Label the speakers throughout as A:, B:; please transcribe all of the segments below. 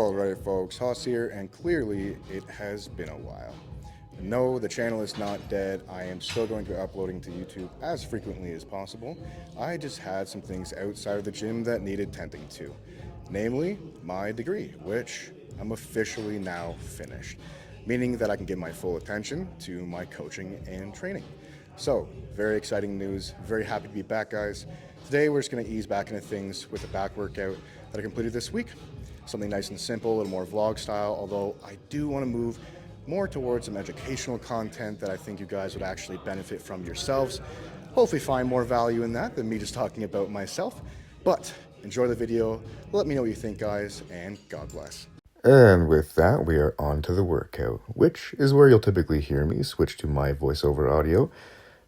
A: Alright folks, Haas here, and clearly it has been a while. No, the channel is not dead. I am still going to be uploading to YouTube as frequently as possible. I just had some things outside of the gym that needed tending to. Namely, my degree, which I'm officially now finished. Meaning that I can give my full attention to my coaching and training. So, very exciting news. Very happy to be back, guys. Today we're just going to ease back into things with a back workout that I completed this week. Something nice and simple, a little more vlog style, although I do want to move more towards some educational content that I think you guys would actually benefit from yourselves. Hopefully find more value in that than me just talking about myself. But enjoy the video, let me know what you think, guys, and God bless.
B: And with that, we are on to the workout, which is where you'll typically hear me switch to my voiceover audio,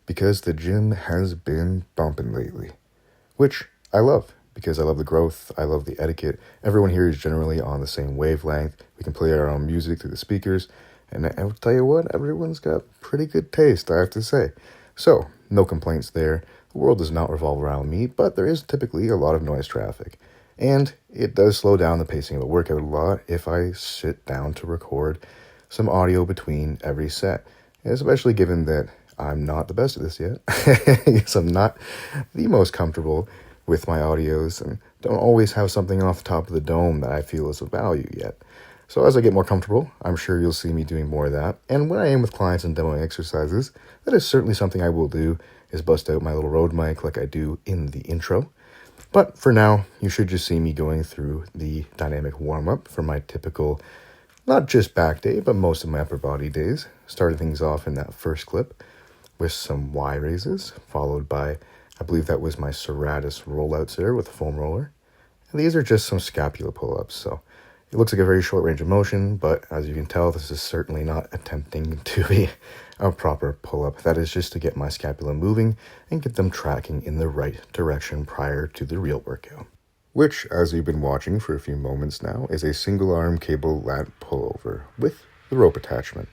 B: because the gym has been bumping lately, which I love, because I love the growth, I love the etiquette. Everyone here is generally on the same wavelength. We can play our own music through the speakers, and I'll tell you what, everyone's got pretty good taste, I have to say. So, no complaints there. The world does not revolve around me, but there is typically a lot of noise traffic. And it does slow down the pacing of the workout a lot if I sit down to record some audio between every set, especially given that I'm not the best at this yet. Yes, I'm not the most comfortable with my audios and don't always have something off the top of the dome that I feel is of value yet. So as I get more comfortable, I'm sure you'll see me doing more of that. And when I am with clients and demoing exercises, that is certainly something I will do, is bust out my little Rode mic like I do in the intro. But for now, you should just see me going through the dynamic warm-up for my typical, not just back day, but most of my upper body days. Starting things off in that first clip with some Y raises, followed by, I believe that was my serratus rollouts there with a foam roller. And these are just some scapula pull-ups, so it looks like a very short range of motion, but as you can tell, this is certainly not attempting to be a proper pull-up. That is just to get my scapula moving and get them tracking in the right direction prior to the real workout. Which, as you've been watching for a few moments now, is a single arm cable lat pullover with the rope attachment.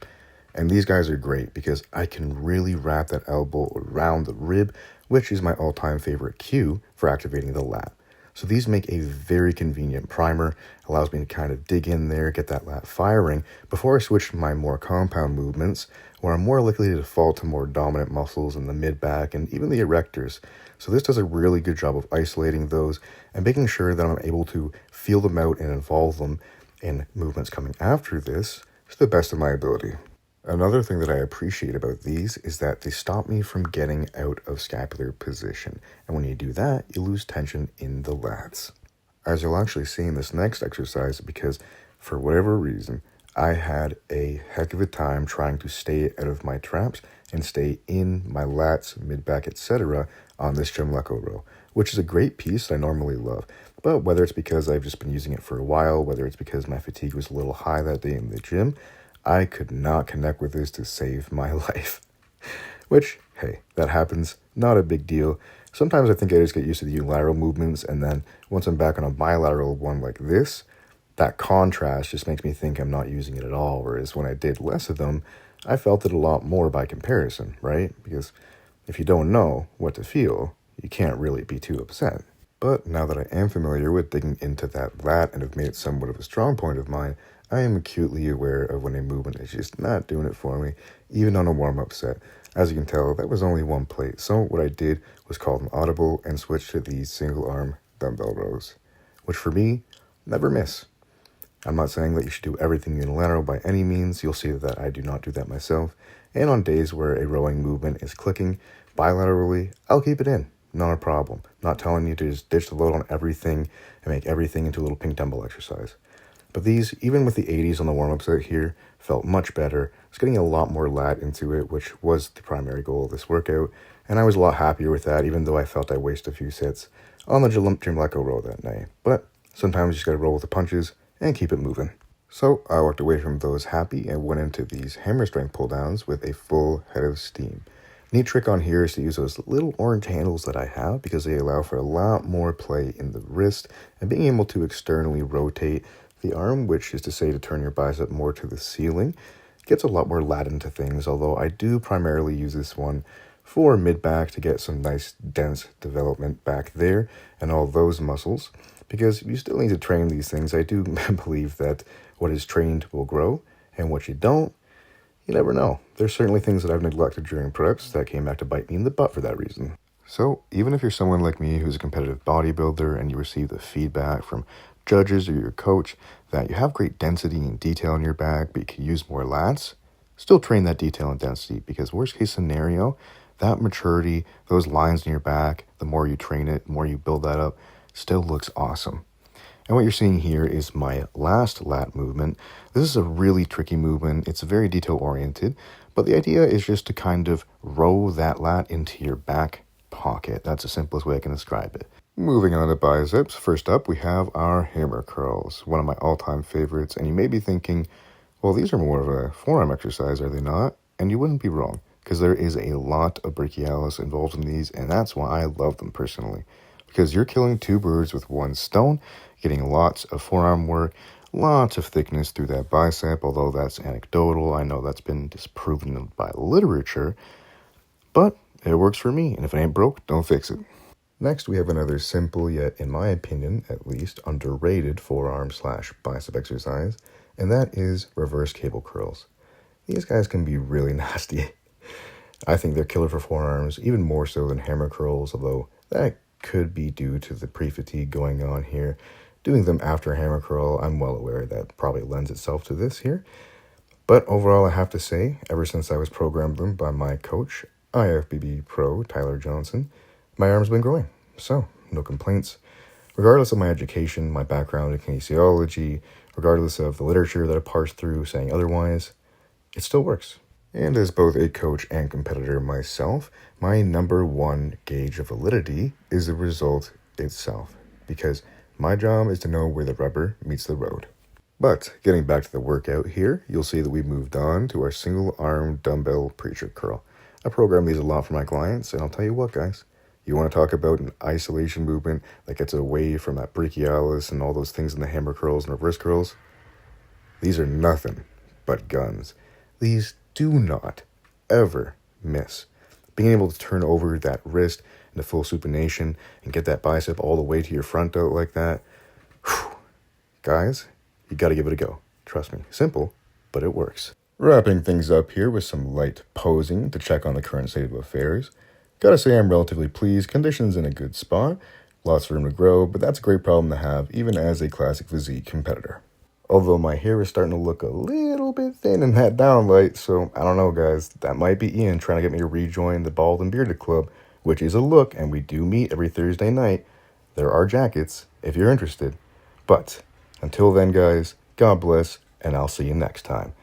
B: And these guys are great because I can really wrap that elbow around the rib, which is my all-time favorite cue for activating the lat. So these make a very convenient primer, allows me to kind of dig in there, get that lat firing before I switch to my more compound movements, where I'm more likely to default to more dominant muscles in the mid-back and even the erectors. So this does a really good job of isolating those and making sure that I'm able to feel them out and involve them in movements coming after this to the best of my ability. Another thing that I appreciate about these is that they stop me from getting out of scapular position. And when you do that, you lose tension in the lats. As you'll actually see in this next exercise, because for whatever reason, I had a heck of a time trying to stay out of my traps and stay in my lats, mid-back, etc. on this Gymleco row, which is a great piece that I normally love. But whether it's because I've just been using it for a while, whether it's because my fatigue was a little high that day in the gym, I could not connect with this to save my life. Which, hey, that happens. Not a big deal. Sometimes I think I just get used to the unilateral movements, and then once I'm back on a bilateral one like this, that contrast just makes me think I'm not using it at all, whereas when I did less of them, I felt it a lot more by comparison, right? Because if you don't know what to feel, you can't really be too upset. But now that I am familiar with digging into that lat and have made it somewhat of a strong point of mine, I am acutely aware of when a movement is just not doing it for me, even on a warm-up set. As you can tell, that was only one plate, so what I did was call an audible and switch to these single-arm dumbbell rows, which for me, never miss. I'm not saying that you should do everything unilateral by any means. You'll see that I do not do that myself, and on days where a rowing movement is clicking bilaterally, I'll keep it in. Not a problem. Not telling you to just ditch the load on everything and make everything into a little pink dumbbell exercise. But these, even with the 80s on the warm-up set here, felt much better. I was getting a lot more lat into it, which was the primary goal of this workout, and I was a lot happier with that, even though I felt I wasted a few sets on the Gymleco row that night. But sometimes you just gotta roll with the punches and keep it moving. So I walked away from those happy and went into these hammer strength pull-downs with a full head of steam. Neat trick on here is to use those little orange handles that I have because they allow for a lot more play in the wrist and being able to externally rotate the arm, which is to say to turn your bicep more to the ceiling. Gets a lot more lat into things, although I do primarily use this one for mid-back to get some nice dense development back there and all those muscles. because you still need to train these things. I do believe that what is trained will grow, and what you don't, you never know. There's certainly things that I've neglected during preps that came back to bite me in the butt for that reason. So even if you're someone like me who's a competitive bodybuilder and you receive the feedback from judges or your coach that you have great density and detail in your back, but you could use more lats, still train that detail and density, because worst case scenario, that maturity, those lines in your back, the more you train it, the more you build that up, still looks awesome. And what you're seeing here is my last lat movement. This is a really tricky movement. It's very detail oriented, but the idea is just to kind of row that lat into your back pocket. That's the simplest way I can describe it. Moving on to biceps, first up we have our hammer curls, one of my all-time favorites. And you may be thinking, well, these are more of a forearm exercise, are they not? And you wouldn't be wrong, because there is a lot of brachialis involved in these, and that's why I love them personally. Because you're killing two birds with one stone, getting lots of forearm work, lots of thickness through that bicep, although that's anecdotal. I know that's been disproven by literature, but it works for me, and if it ain't broke, don't fix it. Next, we have another simple, yet in my opinion, at least, underrated forearm/bicep exercise, and that is reverse cable curls. These guys can be really nasty. I think they're killer for forearms, even more so than hammer curls, although that could be due to the pre-fatigue going on here. Doing them after a hammer curl, I'm well aware that probably lends itself to this here. But overall, I have to say, ever since I was programmed them by my coach, IFBB Pro Tyler Johnson, my arm's been growing. So, no complaints. Regardless of my education, my background in kinesiology, regardless of the literature that I parsed through saying otherwise, it still works. And as both a coach and competitor myself, my number one gauge of validity is the result itself, because my job is to know where the rubber meets the road. But getting back to the workout here, you'll see that we moved on to our single arm dumbbell preacher curl. I program these a lot for my clients, and I'll tell you what, guys, you want to talk about an isolation movement that gets away from that brachialis and all those things in the hammer curls and reverse curls? These are nothing but guns. These do not ever miss. Being able to turn over that wrist into full supination and get that bicep all the way to your front out like that, whew, guys, you got to give it a go. Trust me, simple, but it works. Wrapping things up here with some light posing to check on the current state of affairs. Gotta say I'm relatively pleased, conditions in a good spot, lots of room to grow, but that's a great problem to have even as a classic physique competitor. Although my hair is starting to look a little bit thin in that downlight, so I don't know, guys. That might be Ian trying to get me to rejoin the Bald and Bearded Club, which is a look, and we do meet every Thursday night. There are jackets, if you're interested. But until then, guys, God bless, and I'll see you next time.